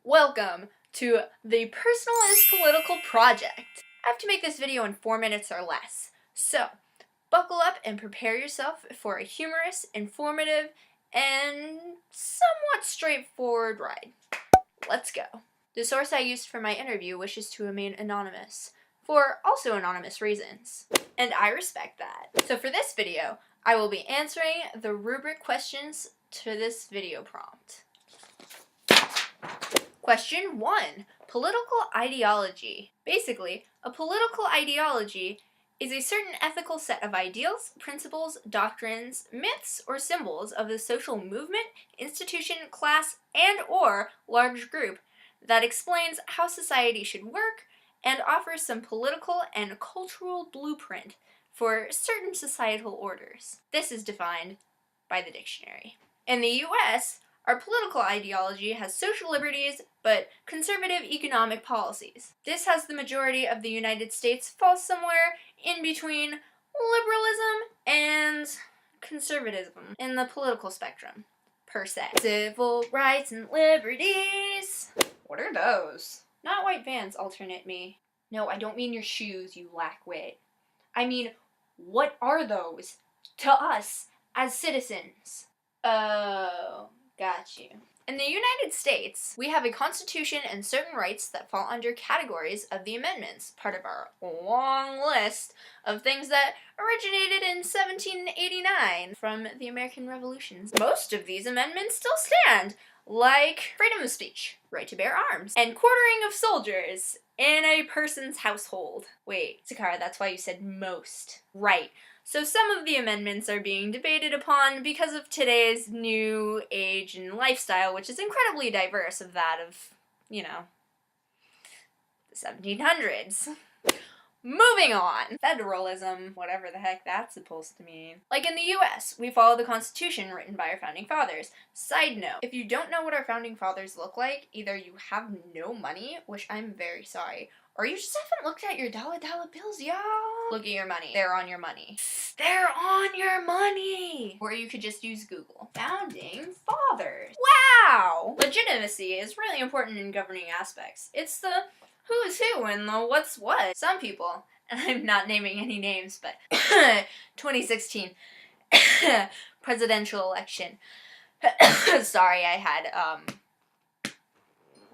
Welcome to the Personalist Political Project. I have to make this video in 4 minutes or less, so buckle up and prepare yourself for a humorous, informative, and somewhat straightforward ride. Let's go. The source I used for my interview wishes to remain anonymous, for also anonymous reasons, and I respect that. So for this video, I will be answering the rubric questions to this video prompt. Question 1. Political ideology. Basically, a political ideology is a certain ethical set of ideals, principles, doctrines, myths, or symbols of a social movement, institution, class, and/or large group that explains how society should work and offers some political and cultural blueprint for certain societal orders. This is defined by the dictionary. In the US, our political ideology has social liberties, but conservative economic policies. This has the majority of the United States fall somewhere in between liberalism and conservatism in the political spectrum, per se. Civil rights and liberties. What are those? Not white vans, alternate me. No, I don't mean your shoes, you lack wit. I mean, what are those to us as citizens? Oh, got you. In the United States, we have a constitution and certain rights that fall under categories of the amendments, part of our long list of things that originated in 1789 from the American Revolution. Most of these amendments still stand, like freedom of speech, right to bear arms, and quartering of soldiers in a person's household. Wait, Sakara, that's why you said most. Right. So some of the amendments are being debated upon because of today's new age and lifestyle, which is incredibly diverse of that of, the 1700s. Moving on. Federalism, whatever the heck that's supposed to mean. Like in the US, we follow the Constitution written by our founding fathers. Side note, if you don't know what our founding fathers look like, either you have no money, which I'm very sorry, or you just haven't looked at your dollar bills, y'all. Look at your money. They're on your money. They're on your money! Or you could just use Google. Founding fathers. Wow! Legitimacy is really important in governing aspects. It's the who's who and the what's what. Some people, and I'm not naming any names, but 2016 presidential election. Sorry, I had,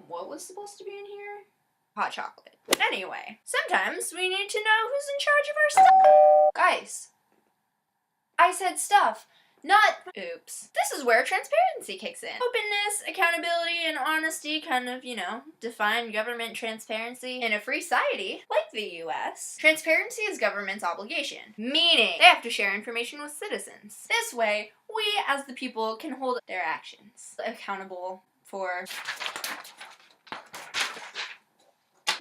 what was supposed to be in here? Hot chocolate. Anyway, sometimes we need to know who's in charge of our stuff. Guys, I said stuff, not oops. This is where transparency kicks in. Openness, accountability, and honesty kind of, define government transparency. In a free society, like the US, transparency is government's obligation, meaning they have to share information with citizens. This way, we as the people can hold their actions accountable for.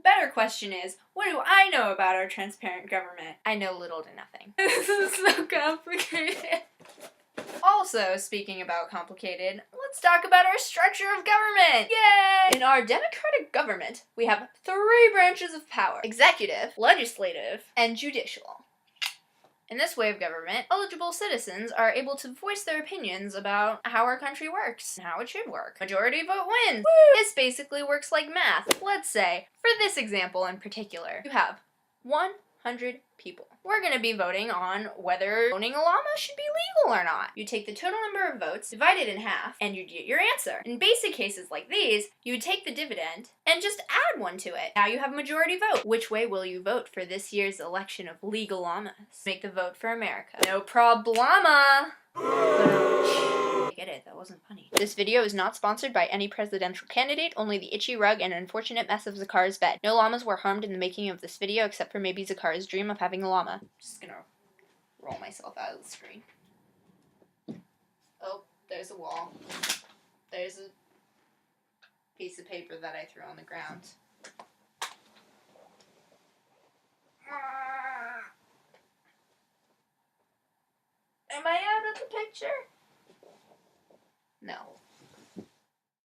Better question is, what do I know about our transparent government? I know little to nothing. This is so complicated. Also, speaking about complicated, let's talk about our structure of government! Yay! In our democratic government, we have 3 branches of power: executive, legislative, and judicial. In this way of government, eligible citizens are able to voice their opinions about how our country works and how it should work. Majority vote wins. Woo! This basically works like math. Let's say, for this example in particular, you have 100 people. We're going to be voting on whether owning a llama should be legal or not. You take the total number of votes, divide it in half, and you get your answer. In basic cases like these, you would take the dividend and just add 1 to it. Now you have majority vote. Which way will you vote for this year's election of legal llamas? Make the vote for America. No problema! I get it, that wasn't funny. This video is not sponsored by any presidential candidate, only the itchy rug and unfortunate mess of Zakara's bed. No llamas were harmed in the making of this video except for maybe Zakara's dream of having a llama. Just gonna roll myself out of the screen. Oh, there's a wall. There's a piece of paper that I threw on the ground. Am I out of the picture? No.